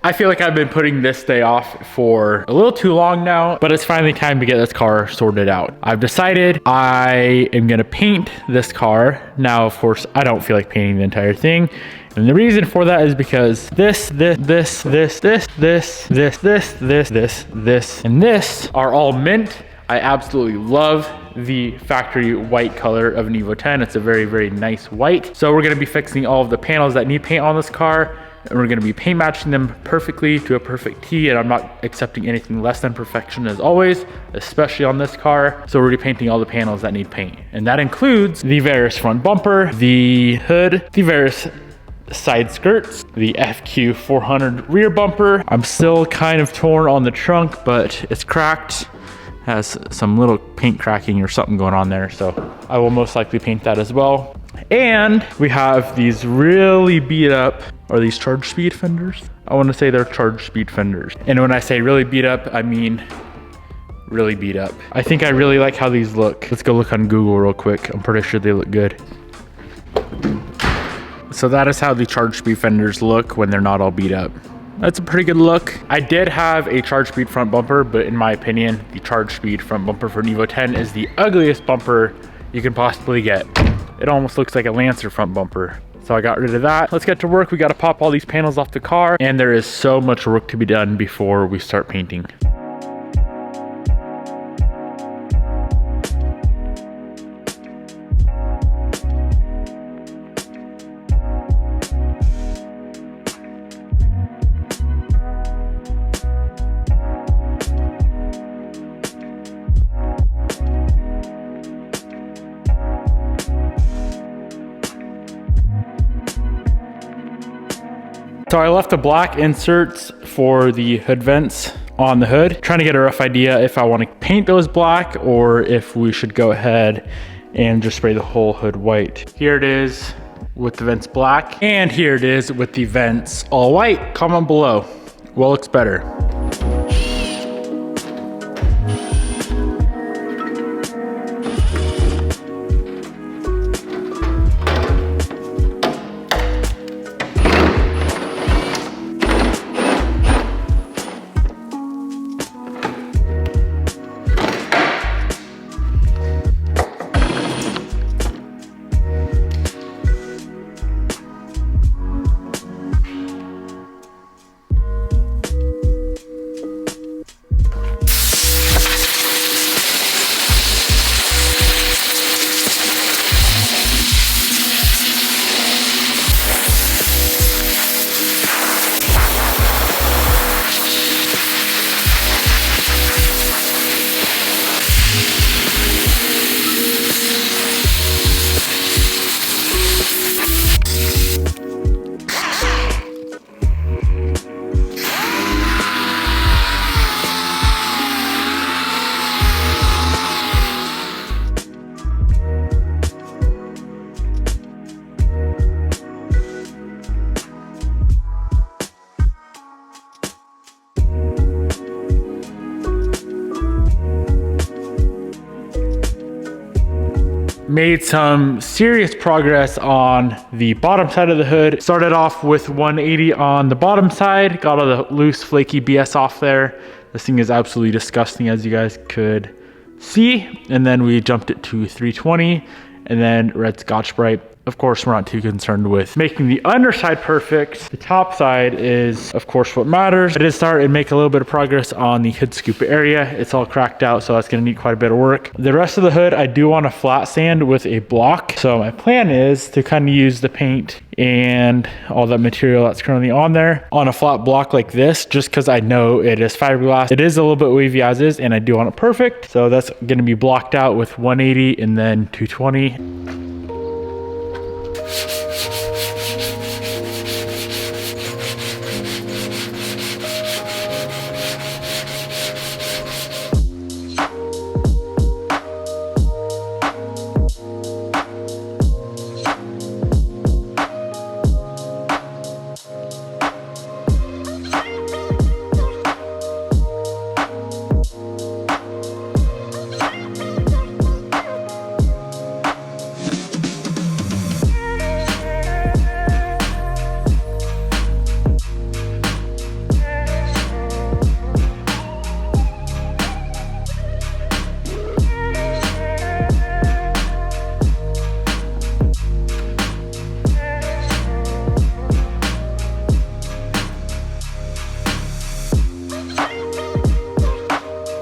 I feel like I've been putting this day off for a little too long now, but it's finally time to get this car sorted out. I've decided I am gonna paint this car. Now, of course, I don't feel like painting the entire thing. And the reason for that is because this, and this are all mint. I absolutely love the factory white color of an Evo 10. It's a very, very nice white. So we're gonna be fixing all of the panels that need paint on this car, and we're gonna be paint matching them perfectly to a perfect T, and I'm not accepting anything less than perfection as always, especially on this car. So we're repainting all the panels that need paint. And that includes the various front bumper, the hood, the various side skirts, the FQ 400 rear bumper. I'm still kind of torn on the trunk, but it's cracked. Has some little paint cracking or something going on there. So I will most likely paint that as well. And we have these really beat up, are these charge speed fenders? I want to say they're charge speed fenders. And when I say really beat up, I mean really beat up. I think I really like how these look. Let's go look on Google real quick. I'm pretty sure they look good. So that is how the charge speed fenders look when they're not all beat up. That's a pretty good look. I did have a charge speed front bumper, but in my opinion, the charge speed front bumper for an Evo 10 is the ugliest bumper you can possibly get. It almost looks like a Lancer front bumper. So I got rid of that. Let's get to work. We got to pop all these panels off the car, and there is so much work to be done before we start painting. So I left the black inserts for the hood vents on the hood, trying to get a rough idea if I want to paint those black or if we should go ahead and just spray the whole hood white. Here it is with the vents black, and here it is with the vents all white. Comment below, what looks better? Made some serious progress on the bottom side of the hood. Started off with 180 on the bottom side, got all the loose flaky BS off there. This thing is absolutely disgusting, as you guys could see. And then we jumped it to 320 and then red Scotch Brite. Of course, we're not too concerned with making the underside perfect. The top side is, of course, what matters. I did start and make a little bit of progress on the hood scoop area. It's all cracked out, so that's gonna need quite a bit of work. The rest of the hood, I do want to flat sand with a block. So my plan is to kind of use the paint and all that material that's currently on there on a flat block like this, just because I know it is fiberglass. It is a little bit wavy as is, and I do want it perfect. So that's gonna be blocked out with 180 and then 220.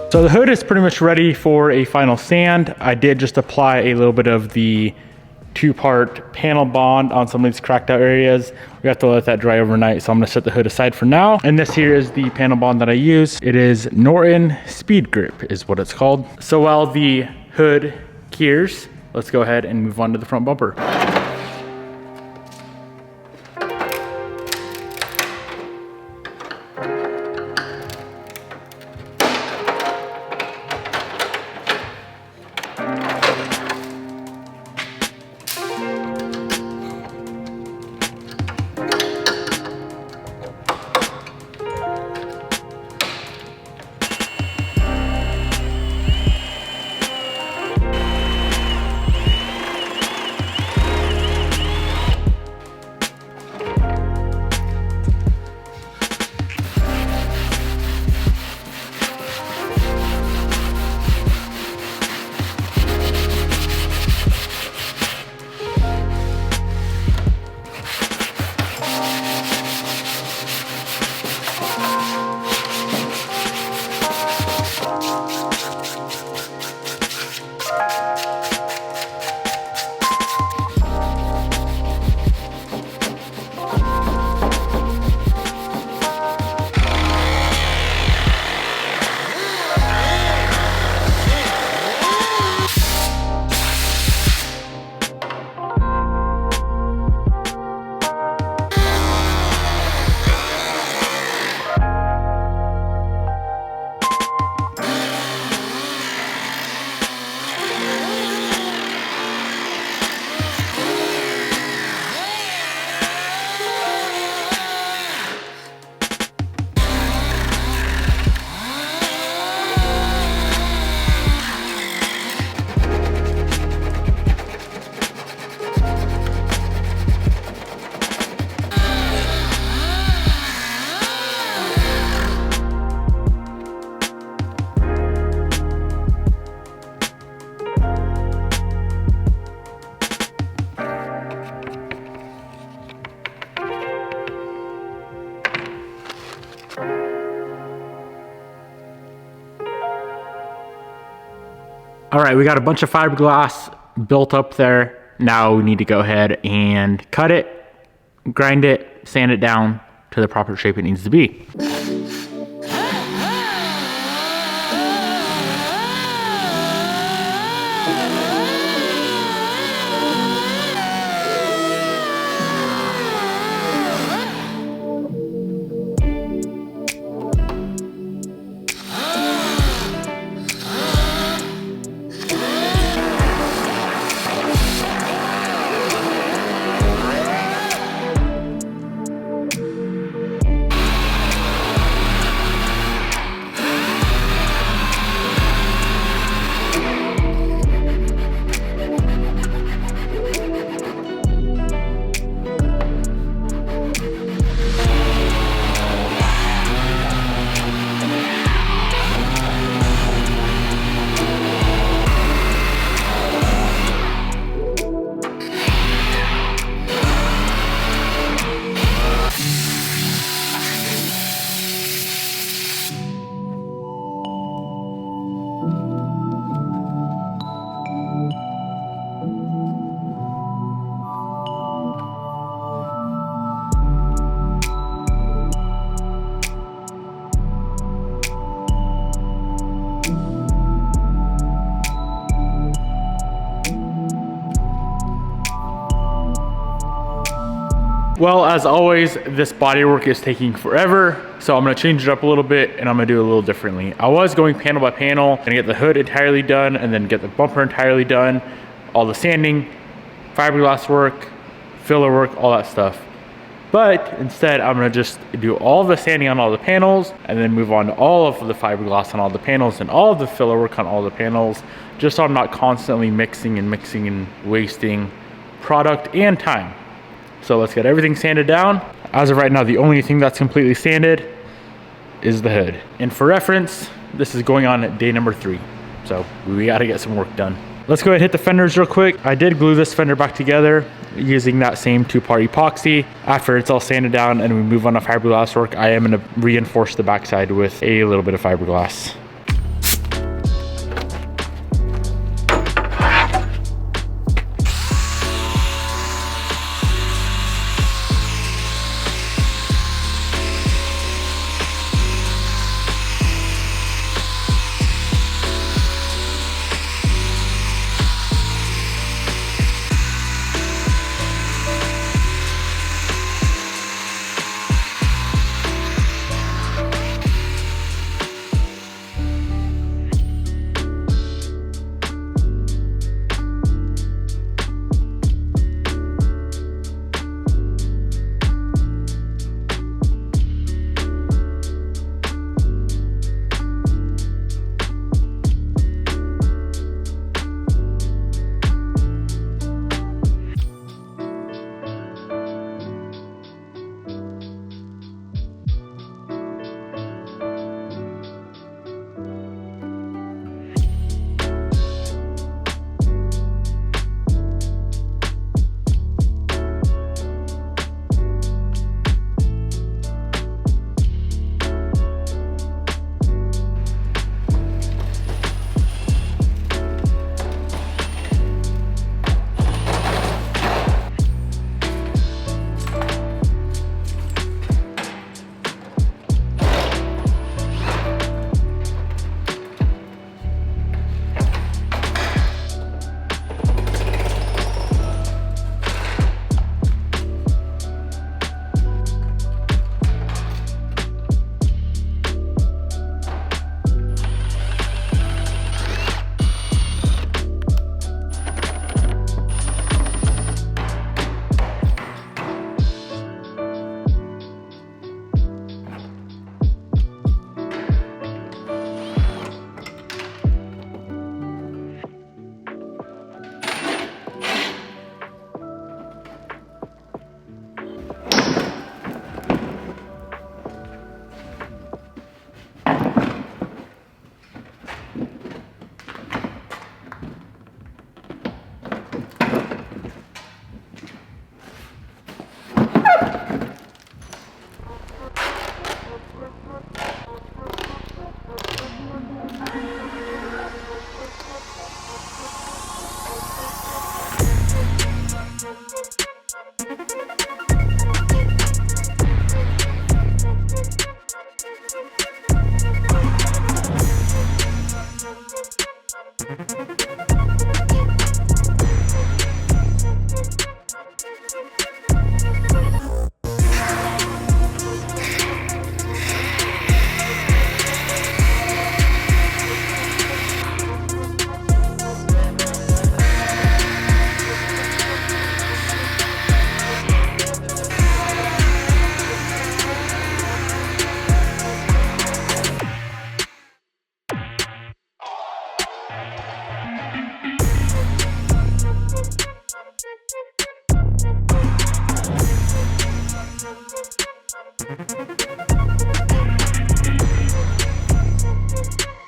So the hood is pretty much ready for a final sand. I did just apply a little bit of the 2-part panel bond on some of these cracked out areas. We have to let that dry overnight, so I'm gonna set the hood aside for now. And this here is the panel bond that I use. It is Norton Speed Grip is what it's called. So while the hood cures, let's go ahead and move on to the front bumper. All right, we got a bunch of fiberglass built up there. Now we need to go ahead and cut it, grind it, sand it down to the proper shape it needs to be. Well, as always, this bodywork is taking forever, so I'm gonna change it up a little bit and I'm gonna do it a little differently. I was going panel by panel and get the hood entirely done and then get the bumper entirely done, all the sanding, fiberglass work, filler work, all that stuff. But instead, I'm gonna just do all the sanding on all the panels and then move on to all of the fiberglass on all the panels and all of the filler work on all the panels, just so I'm not constantly mixing and wasting product and time. So let's get everything sanded down. As of right now, the only thing that's completely sanded is the hood. And for reference, this is going on at day number 3. So we gotta get some work done. Let's go ahead and hit the fenders real quick. I did glue this fender back together using that same 2-part epoxy. After it's all sanded down and we move on to fiberglass work, I am gonna reinforce the backside with a little bit of fiberglass.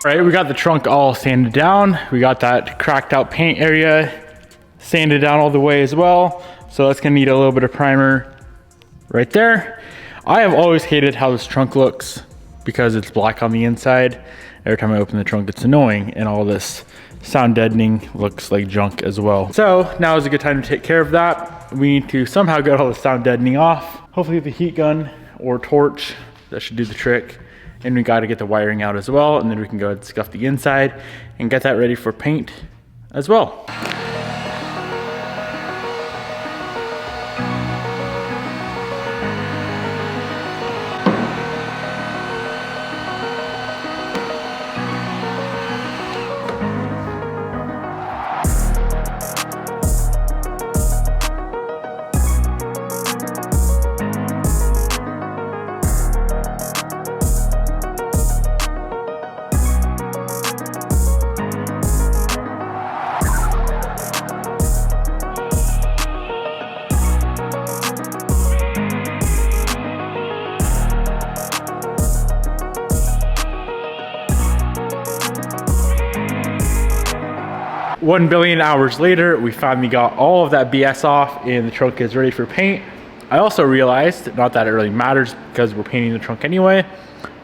All right, we got the trunk all sanded down. We got that cracked out paint area sanded down all the way as well. So that's gonna need a little bit of primer right there. I have always hated how this trunk looks because it's black on the inside. Every time I open the trunk, it's annoying, and all this sound deadening looks like junk as well. So now is a good time to take care of that. We need to somehow get all the sound deadening off. Hopefully the heat gun or torch, that should do the trick. And we got to get the wiring out as well, and then we can go ahead and scuff the inside and get that ready for paint as well. One billion hours later, we finally got all of that BS off and the trunk is ready for paint. I also realized, not that it really matters because we're painting the trunk anyway,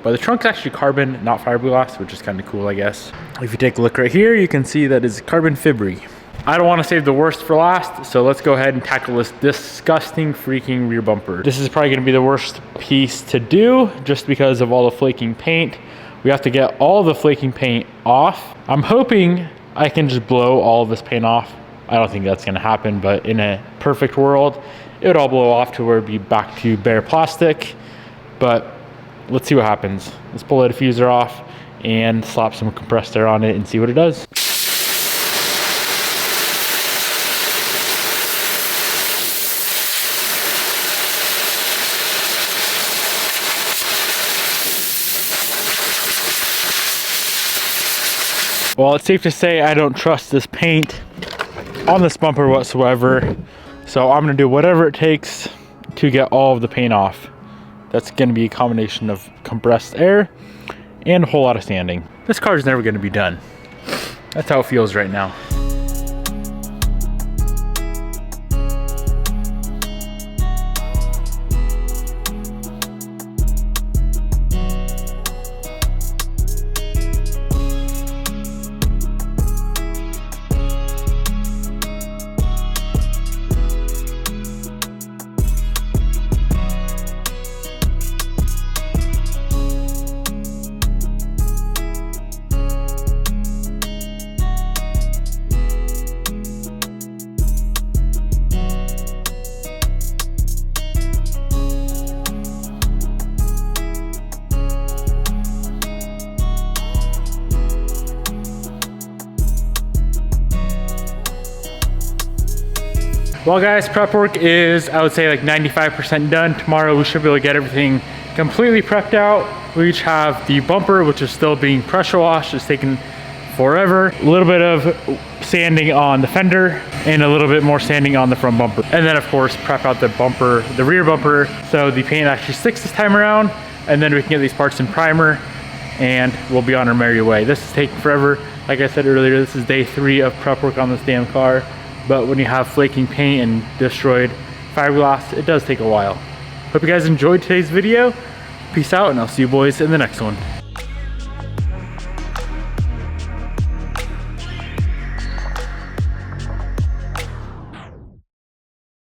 but the trunk's actually carbon, not fiberglass, which is kind of cool, I guess. If you take a look right here, you can see that it's carbon fibery. I don't want to save the worst for last, so let's go ahead and tackle this disgusting freaking rear bumper. This is probably going to be the worst piece to do just because of all the flaking paint. We have to get all the flaking paint off. I'm hoping I can just blow all of this paint off. I don't think that's gonna happen, but in a perfect world, it would all blow off to where it'd be back to bare plastic. But let's see what happens. Let's pull the diffuser off and slap some compressed air on it and see what it does. Well, it's safe to say I don't trust this paint on this bumper whatsoever. So I'm gonna do whatever it takes to get all of the paint off. That's gonna be a combination of compressed air and a whole lot of sanding. This car is never gonna be done. That's how it feels right now. Well guys, prep work is, I would say, like 95% done. Tomorrow we should be able to get everything completely prepped out. We each have the bumper, which is still being pressure washed. It's taking forever. A little bit of sanding on the fender and a little bit more sanding on the front bumper. And then of course, prep out the bumper, the rear bumper, so the paint actually sticks this time around. And then we can get these parts in primer and we'll be on our merry way. This is taking forever. Like I said earlier, this is day 3 of prep work on this damn car. But when you have flaking paint and destroyed fiberglass, it does take a while. Hope you guys enjoyed today's video. Peace out, and I'll see you boys in the next one.